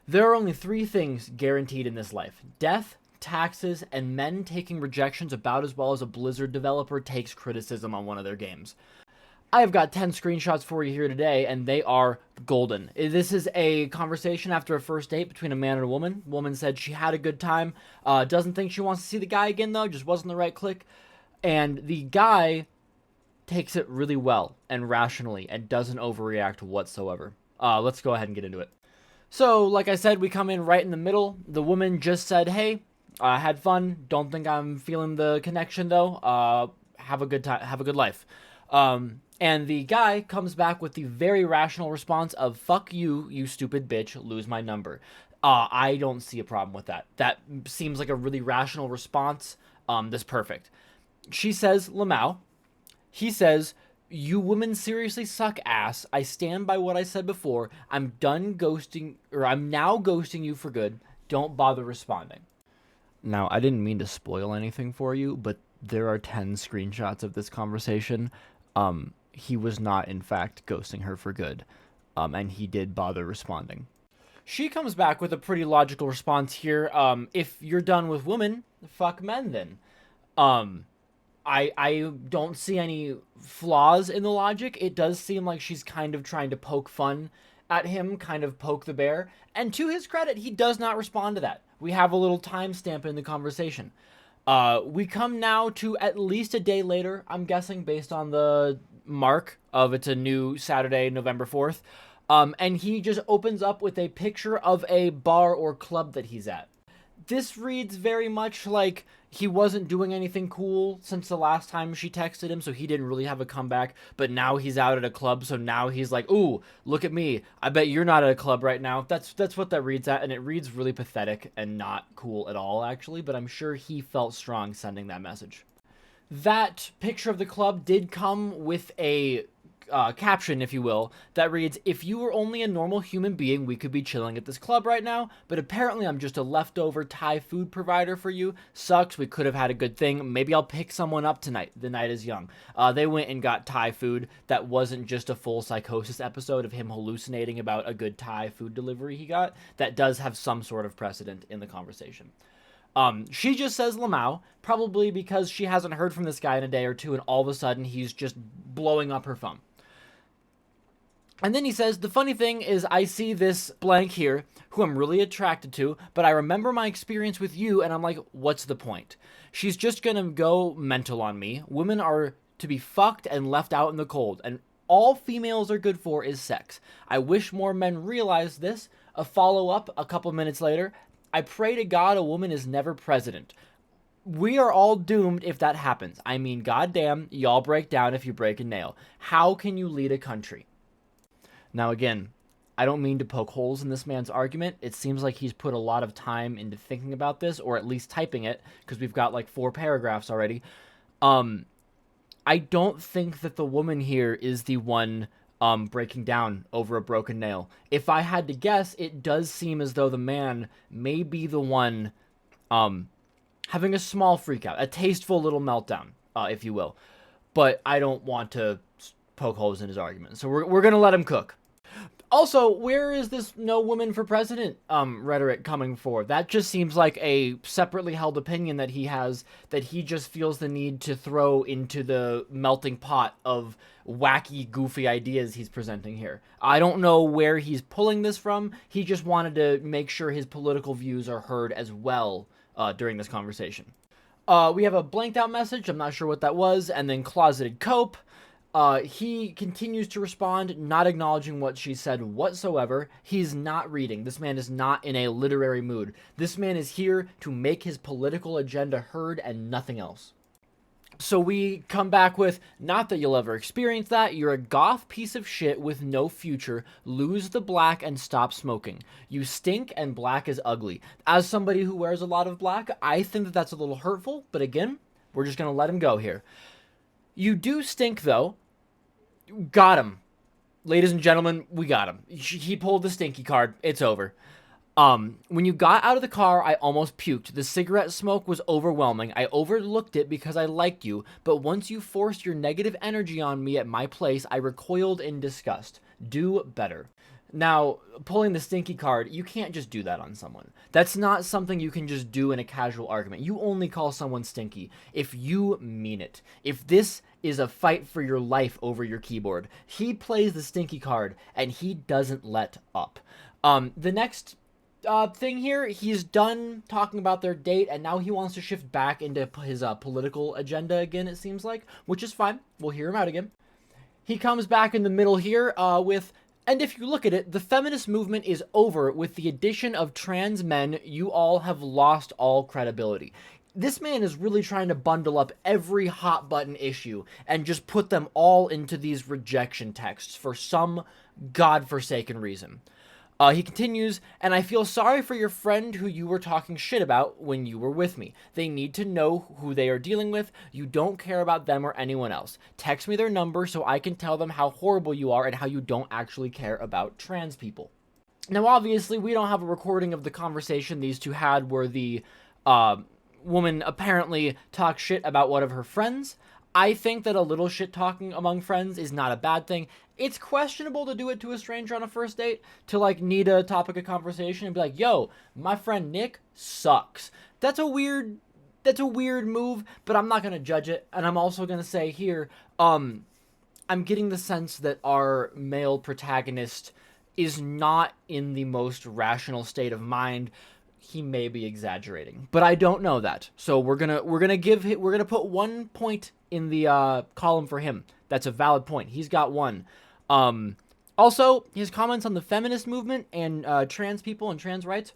There are only three things guaranteed in this life: death, taxes, and men taking rejections about as well as a Blizzard developer takes criticism on one of their games. I have got 10 screenshots for you here today, and they are golden. This is a conversation after a first date between a man and a woman. Woman said she had a good time, doesn't think she wants to see the guy again, though, just wasn't the right click. And the guy takes it really well and rationally and doesn't overreact whatsoever. Let's go ahead and get into it. So, like I said, we come in right in the middle. The woman just said, hey, had fun. Don't think I'm feeling the connection, though. Have a good time. Have a good life. And the guy comes back with the very rational response of, fuck you, you stupid bitch, lose my number. I don't see a problem with that. That seems like a really rational response. That's perfect. She says, Lamau. He says, you women seriously suck ass. I stand by what I said before. I'm now ghosting you for good. Don't bother responding. Now, I didn't mean to spoil anything for you, but there are 10 screenshots of this conversation. He was not, in fact, ghosting her for good. And he did bother responding. She comes back with a pretty logical response here. If you're done with women, fuck men then. I don't see any flaws in the logic. It does seem like she's kind of trying to poke fun at him, kind of poke the bear. And to his credit, he does not respond to that. We have a little timestamp in the conversation. We come now to at least a day later, I'm guessing, based on the mark of it's a new Saturday, November 4th. And he just opens up with a picture of a bar or club that he's at. This reads very much like he wasn't doing anything cool since the last time she texted him, so he didn't really have a comeback, but now he's out at a club, so now he's like, ooh, look at me. I bet you're not at a club right now. That's what that reads at, and it reads really pathetic and not cool at all, actually, but I'm sure he felt strong sending that message. That picture of the club did come with a caption, if you will, that reads, if you were only a normal human being, we could be chilling at this club right now, but apparently I'm just a leftover Thai food provider for you. Sucks, we could have had a good thing. Maybe I'll pick someone up tonight. The night is young. They went and got Thai food. That wasn't just a full psychosis episode of him hallucinating about a good Thai food delivery he got. That does have some sort of precedent in the conversation. She just says Lamau, probably because she hasn't heard from this guy in a day or two, and all of a sudden he's just blowing up her phone. And then he says, the funny thing is I see this blank here, who I'm really attracted to, but I remember my experience with you, and I'm like, what's the point? She's just gonna go mental on me. Women are to be fucked and left out in the cold, and all females are good for is sex. I wish more men realized this. A follow-up a couple minutes later, I pray to God a woman is never president. We are all doomed if that happens. I mean, goddamn, y'all break down if you break a nail. How can you lead a country? Now, again, I don't mean to poke holes in this man's argument. It seems like he's put a lot of time into thinking about this, or at least typing it, because we've got like 4 paragraphs already. I don't think that the woman here is the one breaking down over a broken nail. If I had to guess, it does seem as though the man may be the one having a small freakout, a tasteful little meltdown, if you will. But I don't want to poke holes in his argument, so we're going to let him cook. Also, where is this no woman for president rhetoric coming for? That just seems like a separately held opinion that he has, that he just feels the need to throw into the melting pot of wacky, goofy ideas he's presenting here. I don't know where he's pulling this from. He just wanted to make sure his political views are heard as well during this conversation. We have a blanked out message, I'm not sure what that was, and then closeted cope. He continues to respond, not acknowledging what she said whatsoever. He's not reading. This man is not in a literary mood. This man is here to make his political agenda heard and nothing else. So we come back with, not that you'll ever experience that. You're a goth piece of shit with no future. Lose the black and stop smoking. You stink and black is ugly. As somebody who wears a lot of black, I think that that's a little hurtful. But again, we're just going to let him go here. You do stink, though. Got him. Ladies and gentlemen, we got him. He pulled the stinky card. It's over. When you got out of the car, I almost puked. The cigarette smoke was overwhelming. I overlooked it because I liked you, but once you forced your negative energy on me at my place, I recoiled in disgust. Do better. Now, pulling the stinky card, you can't just do that on someone. That's not something you can just do in a casual argument. You only call someone stinky if you mean it. If this is a fight for your life over your keyboard, he plays the stinky card and he doesn't let up. The next thing here, he's done talking about their date and now he wants to shift back into his political agenda again, it seems like, which is fine. We'll hear him out again. He comes back in the middle here with, and if you look at it, the feminist movement is over. With the addition of trans men, you all have lost all credibility. This man is really trying to bundle up every hot button issue and just put them all into these rejection texts for some godforsaken reason. He continues, and I feel sorry for your friend who you were talking shit about when you were with me. They need to know who they are dealing with. You don't care about them or anyone else. Text me their number so I can tell them how horrible you are and how you don't actually care about trans people. Now, obviously, we don't have a recording of the conversation these two had where the woman apparently talked shit about one of her friends. I think that a little shit talking among friends is not a bad thing. It's questionable to do it to a stranger on a first date, to like need a topic of conversation and be like, yo, my friend Nick sucks. That's a weird move, but I'm not going to judge it. And I'm also going to say here, I'm getting the sense that our male protagonist is not in the most rational state of mind. He may be exaggerating, but I don't know that. So we're gonna put 1 point in the column for him. That's a valid point. He's got one. Also, his comments on the feminist movement and trans people and trans rights.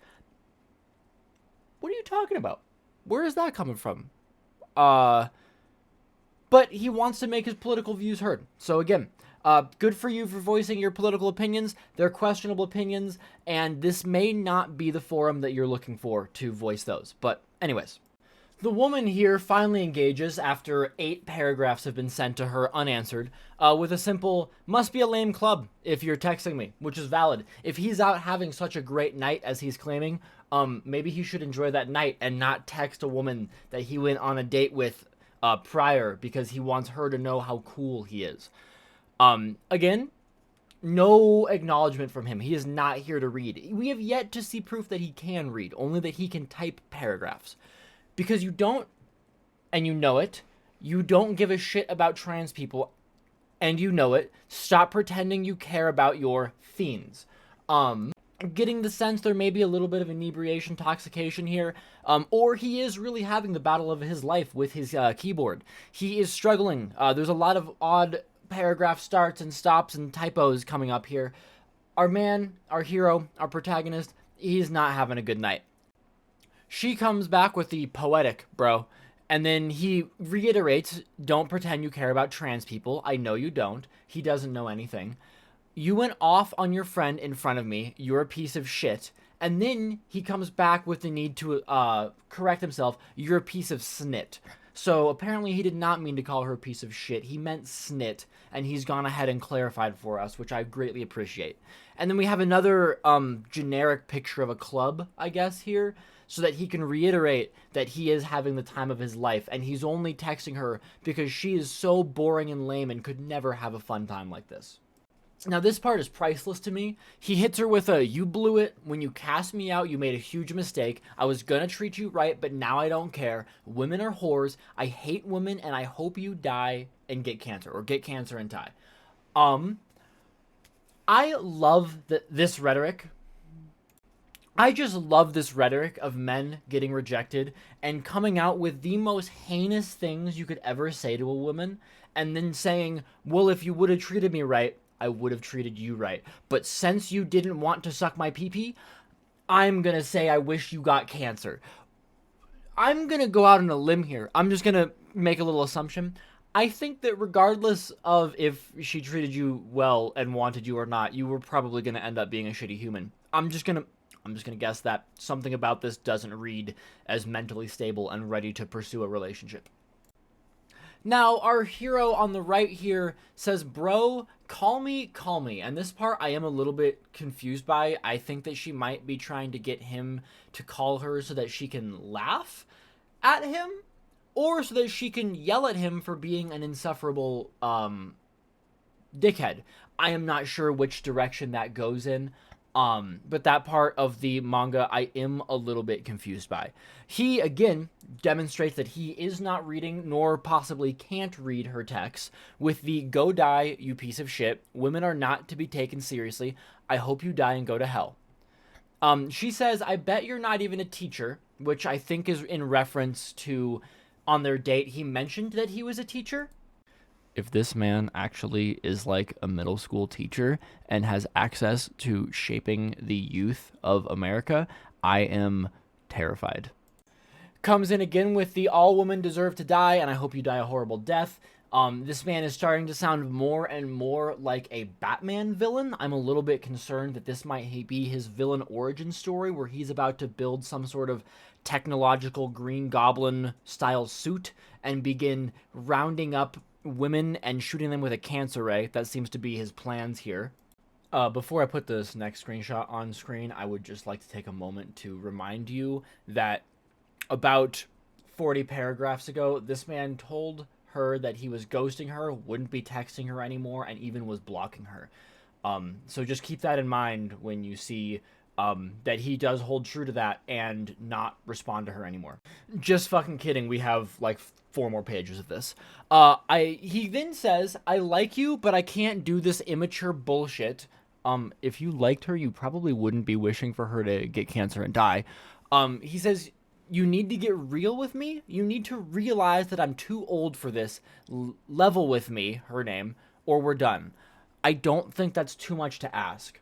What are you talking about? Where is that coming from? But he wants to make his political views heard. So again, good for you for voicing your political opinions. They're questionable opinions, and this may not be the forum that you're looking for to voice those. But anyways, the woman here finally engages after 8 paragraphs have been sent to her unanswered with a simple, must be a lame club if you're texting me, which is valid. If he's out having such a great night as he's claiming, maybe he should enjoy that night and not text a woman that he went on a date with prior because he wants her to know how cool he is. Again, no acknowledgement from him. He is not here to read. We have yet to see proof that he can read, only that he can type paragraphs. Because you don't, and you know it, you don't give a shit about trans people, and you know it. Stop pretending you care about your fiends. Getting the sense there may be a little bit of inebriation, intoxication here, or he is really having the battle of his life with his keyboard. He is struggling. There's a lot of odd paragraph starts and stops and typos coming up here. Our man, our hero, our protagonist, he's not having a good night. She comes back with the poetic, bro, and then he reiterates, don't pretend you care about trans people. I know you don't. He doesn't know anything. You went off on your friend in front of me. You're a piece of shit. And then he comes back with the need to correct himself. You're a piece of snit. So apparently he did not mean to call her a piece of shit. He meant snit, and he's gone ahead and clarified for us, which I greatly appreciate. And then we have another generic picture of a club, I guess, here, so that he can reiterate that he is having the time of his life, and he's only texting her because she is so boring and lame and could never have a fun time like this. Now, this part is priceless to me. He hits her with a, you blew it. When you cast me out, you made a huge mistake. I was gonna treat you right, but now I don't care. Women are whores. I hate women, and I hope you die and get cancer, or get cancer and die. I love this rhetoric. I just love this rhetoric of men getting rejected and coming out with the most heinous things you could ever say to a woman, and then saying, well, if you would have treated me right, I would have treated you right. But since you didn't want to suck my pee-pee, I'm going to say I wish you got cancer. I'm going to go out on a limb here. I'm just going to make a little assumption. I think that regardless of if she treated you well and wanted you or not, you were probably going to end up being a shitty human. I'm just going to guess that something about this doesn't read as mentally stable and ready to pursue a relationship. Now, our hero on the right here says, bro, call me. And this part I am a little bit confused by. I think that she might be trying to get him to call her so that she can laugh at him, or so that she can yell at him for being an insufferable dickhead. I am not sure which direction that goes in. But that part of the manga I am a little bit confused by. He, again, demonstrates that he is not reading, nor possibly can't read her texts, with the "go die, you piece of shit. Women are not to be taken seriously. I hope you die and go to hell." She says, "I bet you're not even a teacher," which I think is in reference to on their date, he mentioned that he was a teacher. If this man actually is like a middle school teacher and has access to shaping the youth of America, I am terrified. Comes in again with the "all women deserve to die, and I hope you die a horrible death." This man is starting to sound more and more like a Batman villain. I'm a little bit concerned that this might be his villain origin story, where he's about to build some sort of technological Green Goblin style suit and begin rounding up women and shooting them with a cancer ray. That seems to be his plans here. Before I put this next screenshot on screen, I would just like to take a moment to remind you that about 40 paragraphs ago, this man told her that he was ghosting her, wouldn't be texting her anymore, and even was blocking her. So just keep that in mind when you see that he does hold true to that and not respond to her anymore. Just fucking kidding. We have like 4 more pages of this. He then says, "I like you, but I can't do this immature bullshit." If you liked her, you probably wouldn't be wishing for her to get cancer and die. He says, "You need to get real with me. You need to realize that I'm too old for this. Level with me," her name, "or we're done." I don't think that's too much to ask.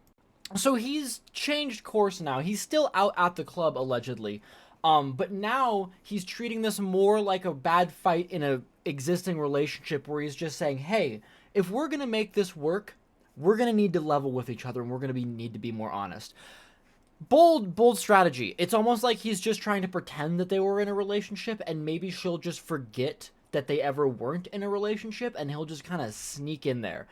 So he's changed course now. He's still out at the club, allegedly. But now he's treating this more like a bad fight in a existing relationship, where he's just saying, "Hey, if we're going to make this work, we're going to need to level with each other, and we're going to need to be more honest." Bold strategy. It's almost like he's just trying to pretend that they were in a relationship, and maybe she'll just forget that they ever weren't in a relationship, and he'll just kind of sneak in there.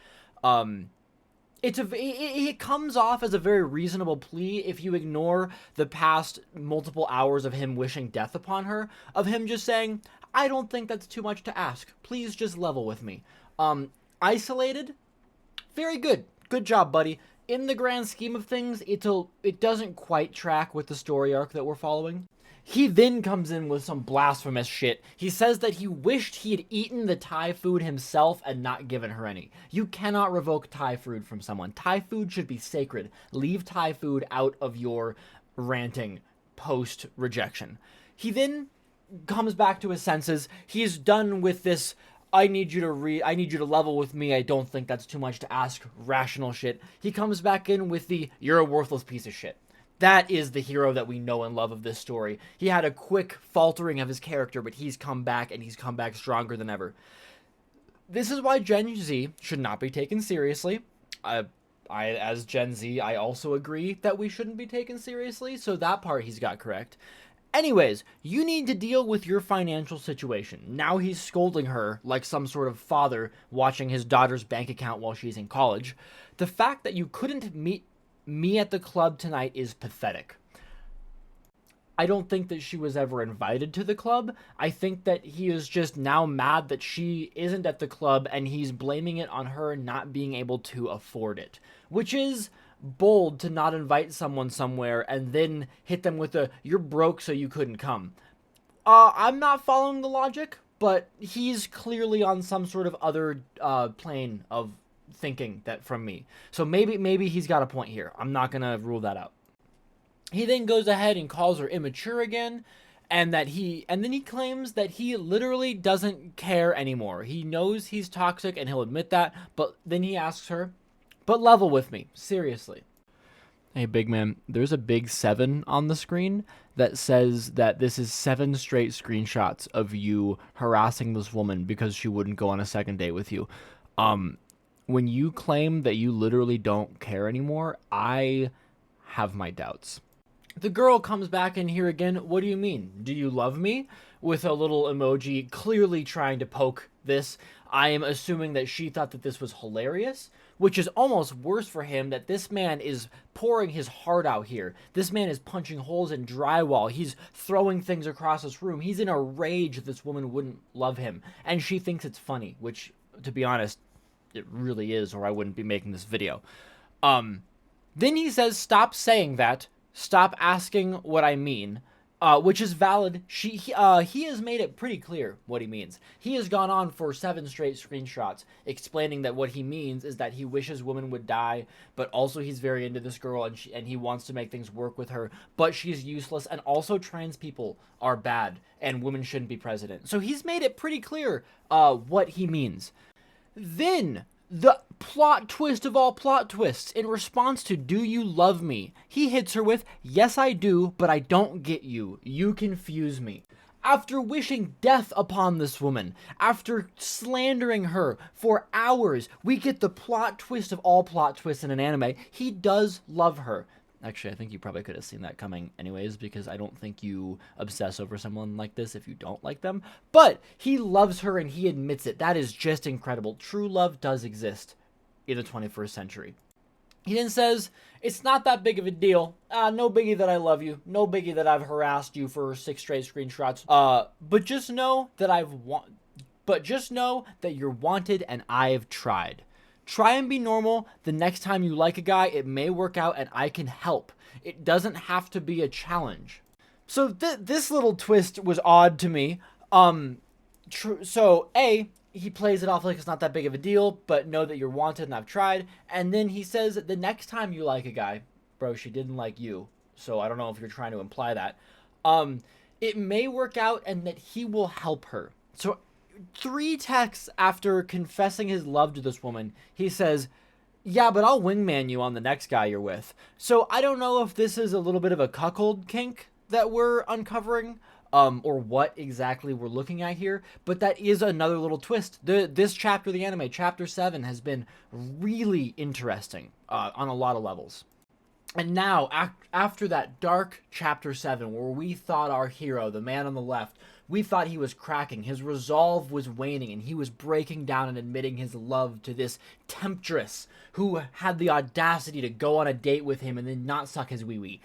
It comes off as a very reasonable plea if you ignore the past multiple hours of him wishing death upon her, of him just saying, "I don't think that's too much to ask. Please just level with me." Isolated, very good. Good job, buddy. In the grand scheme of things, it doesn't quite track with the story arc that we're following. He then comes in with some blasphemous shit. He says that he wished he had eaten the Thai food himself and not given her any. You cannot revoke Thai food from someone. Thai food should be sacred. Leave Thai food out of your ranting post-rejection. He then comes back to his senses. He's done with this I need you to level with me. I don't think that's too much to ask rational shit. He comes back in with the "you're a worthless piece of shit." That is the hero that we know and love of this story. He had a quick faltering of his character, but he's come back, and he's come back stronger than ever. This is why Gen Z should not be taken seriously. As Gen Z, I also agree that we shouldn't be taken seriously, so that part he's got correct. Anyways, you need to deal with your financial situation. Now he's scolding her like some sort of father watching his daughter's bank account while she's in college. The fact that you couldn't meet me at the club tonight is pathetic. I don't think that she was ever invited to the club. I think that he is just now mad that she isn't at the club, and he's blaming it on her not being able to afford it, which is bold to not invite someone somewhere and then hit them with a "you're broke so you couldn't come." I'm not following the logic, but he's clearly on some sort of other plane of thinking that from me. So maybe he's got a point here. I'm not gonna rule that out. He then goes ahead and calls her immature again, and then he claims that he literally doesn't care anymore. He knows he's toxic and he'll admit that, but then he asks her, "But level with me, seriously." Hey, big man, there's a big 7 on the screen that says that this is 7 straight screenshots of you harassing this woman because she wouldn't go on a second date with you. When you claim that you literally don't care anymore, I have my doubts. The girl comes back in here again. "What do you mean? Do you love me?" With a little emoji, clearly trying to poke this. I am assuming that she thought that this was hilarious, which is almost worse for him, that this man is pouring his heart out here. This man is punching holes in drywall. He's throwing things across this room. He's in a rage that this woman wouldn't love him, and she thinks it's funny, which, to be honest, it really is, or I wouldn't be making this video. Then he says, stop saying that. Stop asking what I mean. Which is valid. He has made it pretty clear what he means. He has gone on for 7 straight screenshots explaining that what he means is that he wishes women would die, but also he's very into this girl and he wants to make things work with her, but she's useless, and also trans people are bad and women shouldn't be president. So he's made it pretty clear what he means. Then the plot twist of all plot twists, in response to "Do you love me?" he hits her with, "Yes, I do, but I don't get you. You confuse me." After wishing death upon this woman, after slandering her for hours, we get the plot twist of all plot twists in an anime. He does love her. Actually, I think you probably could have seen that coming anyways, because I don't think you obsess over someone like this if you don't like them. But he loves her and he admits it. That is just incredible. True love does exist in the 21st century. He then says, it's not that big of a deal. No biggie that I love you. No biggie that I've harassed you for 6 straight screenshots. But just know that you're wanted and I've tried. Try and be normal. The next time you like a guy, it may work out and I can help. It doesn't have to be a challenge. So this little twist was odd to me. So he plays it off like it's not that big of a deal, but know that you're wanted and I've tried. And then he says, the next time you like a guy, bro, she didn't like you. So I don't know if you're trying to imply that. It may work out and that he will help her. So 3 texts after confessing his love to this woman, he says, yeah, but I'll wingman you on the next guy you're with. So I don't know if this is a little bit of a cuckold kink that we're uncovering, or what exactly we're looking at here, but that is another little twist. This chapter of the anime, chapter 7, has been really interesting on a lot of levels. And now, after that dark chapter 7, where we thought our hero, the man on the left, we thought he was cracking, his resolve was waning, and he was breaking down and admitting his love to this temptress who had the audacity to go on a date with him and then not suck his wee-wee.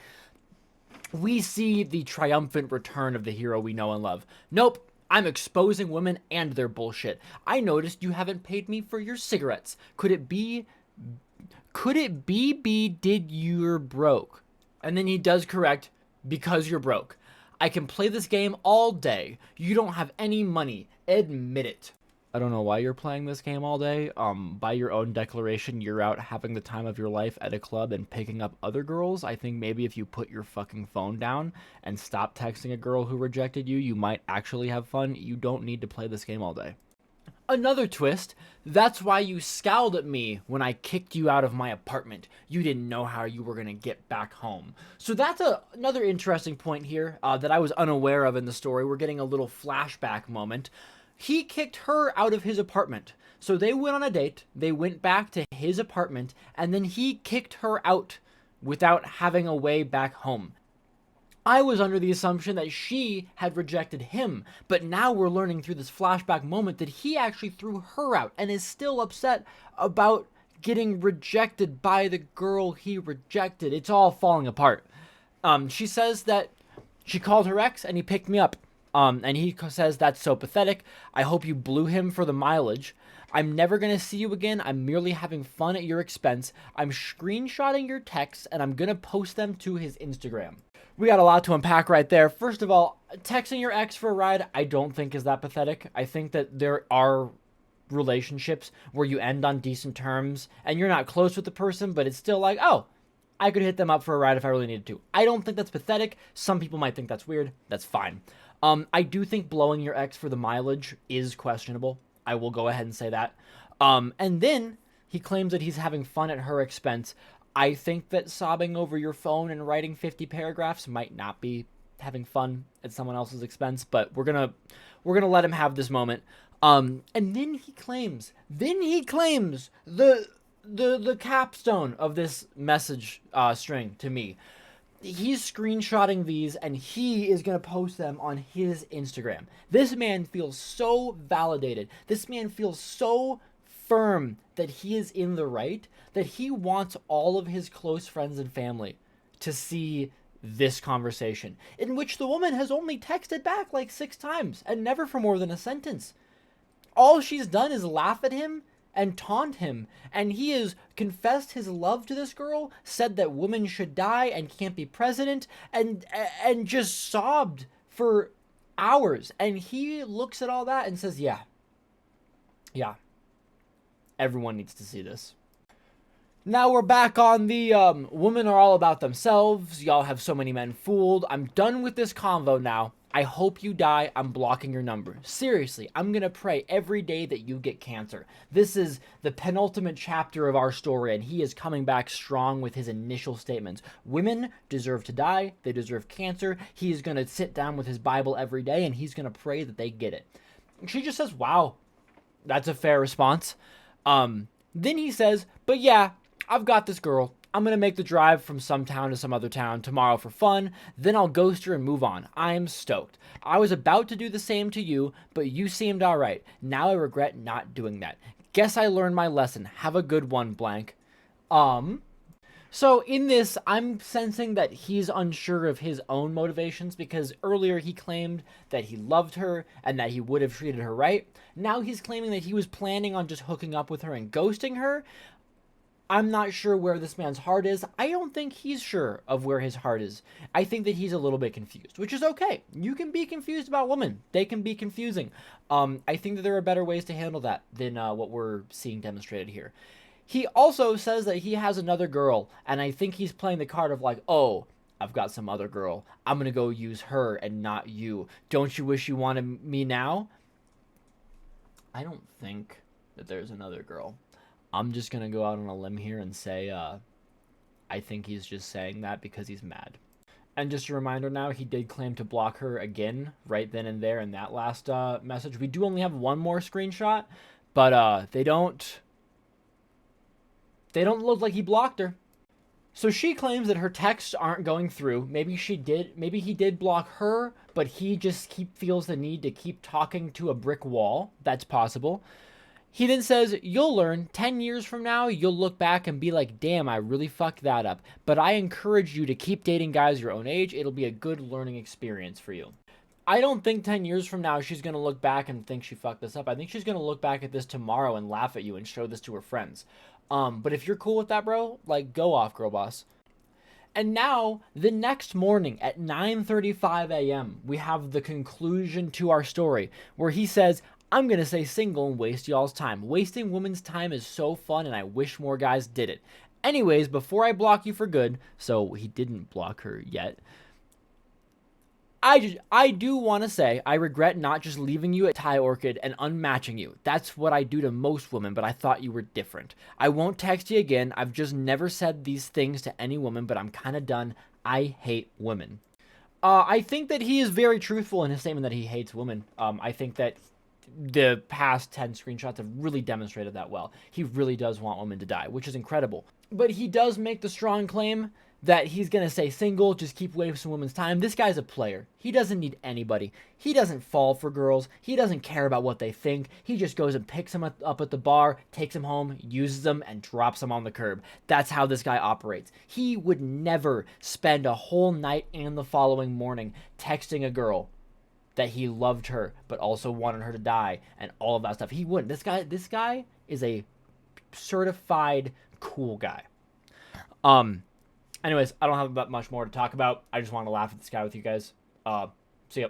We see the triumphant return of the hero we know and love. Nope, I'm exposing women and their bullshit. I noticed you haven't paid me for your cigarettes. Could it be did you're broke? And then he does correct, because you're broke. I can play this game all day. You don't have any money. Admit it. I don't know why you're playing this game all day. By your own declaration, you're out having the time of your life at a club and picking up other girls. I think maybe if you put your fucking phone down and stop texting a girl who rejected you, you might actually have fun. You don't need to play this game all day. Another twist, that's why you scowled at me when I kicked you out of my apartment. You didn't know how you were going to get back home. So that's another interesting point here that I was unaware of in the story. We're getting a little flashback moment. He kicked her out of his apartment. So they went on a date, they went back to his apartment, and then he kicked her out without having a way back home. I was under the assumption that she had rejected him, but now we're learning through this flashback moment that he actually threw her out and is still upset about getting rejected by the girl he rejected. It's all falling apart. She says that she called her ex and he picked me up. And he says, that's so pathetic. I hope you blew him for the mileage. I'm never going to see you again. I'm merely having fun at your expense. I'm screenshotting your texts and I'm going to post them to his Instagram. We got a lot to unpack right there. First of all, texting your ex for a ride, I don't think is that pathetic. I think that there are relationships where you end on decent terms and you're not close with the person, but it's still like, oh, I could hit them up for a ride if I really needed to. I don't think that's pathetic. Some people might think that's weird. That's fine. I do think blowing your ex for the mileage is questionable. I will go ahead and say that. And then he claims that he's having fun at her expense. I think that sobbing over your phone and writing 50 paragraphs might not be having fun at someone else's expense, but we're gonna let him have this moment. And then he claims the capstone of this message string to me. He's screenshotting these and he is going to post them on his Instagram. This man feels so validated. This man feels so firm that he is in the right, that he wants all of his close friends and family to see this conversation, in which the woman has only texted back like 6 times and never for more than a sentence. All she's done is laugh at him and taunt him. And he has confessed his love to this girl, said that women should die and can't be president, and just sobbed for hours. And he looks at all that and says, yeah, everyone needs to see this. Now we're back on the women are all about themselves. Y'all have so many men fooled. I'm done with this convo now. I hope you die. I'm blocking your number. Seriously, I'm going to pray every day that you get cancer. This is the penultimate chapter of our story, and he is coming back strong with his initial statements. Women deserve to die. They deserve cancer. He is going to sit down with his Bible every day, and he's going to pray that they get it. She just says, wow, that's a fair response. Then he says, but yeah, I've got this girl. I'm going to make the drive from some town to some other town tomorrow for fun. Then I'll ghost her and move on. I'm stoked. I was about to do the same to you, but you seemed alright. Now I regret not doing that. Guess I learned my lesson. Have a good one, blank. So in this, I'm sensing that he's unsure of his own motivations, because earlier he claimed that he loved her and that he would have treated her right. Now he's claiming that he was planning on just hooking up with her and ghosting her. I'm not sure where this man's heart is. I don't think he's sure of where his heart is. I think that he's a little bit confused, which is okay. You can be confused about women. They can be confusing. I think that there are better ways to handle that than what we're seeing demonstrated here. He also says that he has another girl, and I think he's playing the card of like, oh, I've got some other girl. I'm going to go use her and not you. Don't you wish you wanted me now? I don't think that there's another girl. I'm just going to go out on a limb here and say I think he's just saying that because he's mad. And just a reminder now, he did claim to block her again right then and there in that last message. We do only have one more screenshot, but they don't look like he blocked her. So she claims that her texts aren't going through. Maybe he did block her, but he just feels the need to keep talking to a brick wall. That's possible. He then says, you'll learn 10 years from now, you'll look back and be like, damn, I really fucked that up. But I encourage you to keep dating guys your own age. It'll be a good learning experience for you. I don't think 10 years from now she's going to look back and think she fucked this up. I think she's going to look back at this tomorrow and laugh at you and show this to her friends. But if you're cool with that, bro, like, go off, girl boss. And now, the next morning at 9:35 a.m., we have the conclusion to our story, where he says, I'm going to stay single and waste y'all's time. Wasting women's time is so fun, and I wish more guys did it. Anyways, before I block you for good, so he didn't block her yet, I do want to say I regret not just leaving you at Thai Orchid and unmatching you. That's what I do to most women, but I thought you were different. I won't text you again. I've just never said these things to any woman, but I'm kind of done. I hate women. I think that he is very truthful in his statement that he hates women. I think that the past 10 screenshots have really demonstrated that well. He really does want women to die, which is incredible. But he does make the strong claim that he's going to stay single, just keep wasting women's time. This guy's a player. He doesn't need anybody. He doesn't fall for girls. He doesn't care about what they think. He just goes and picks them up at the bar, takes them home, uses them, and drops them on the curb. That's how this guy operates. He would never spend a whole night and the following morning texting a girl that he loved her, but also wanted her to die, and all of that stuff. He wouldn't. This guy is a certified cool guy. Anyways, I don't have much more to talk about. I just want to laugh at this guy with you guys. See ya.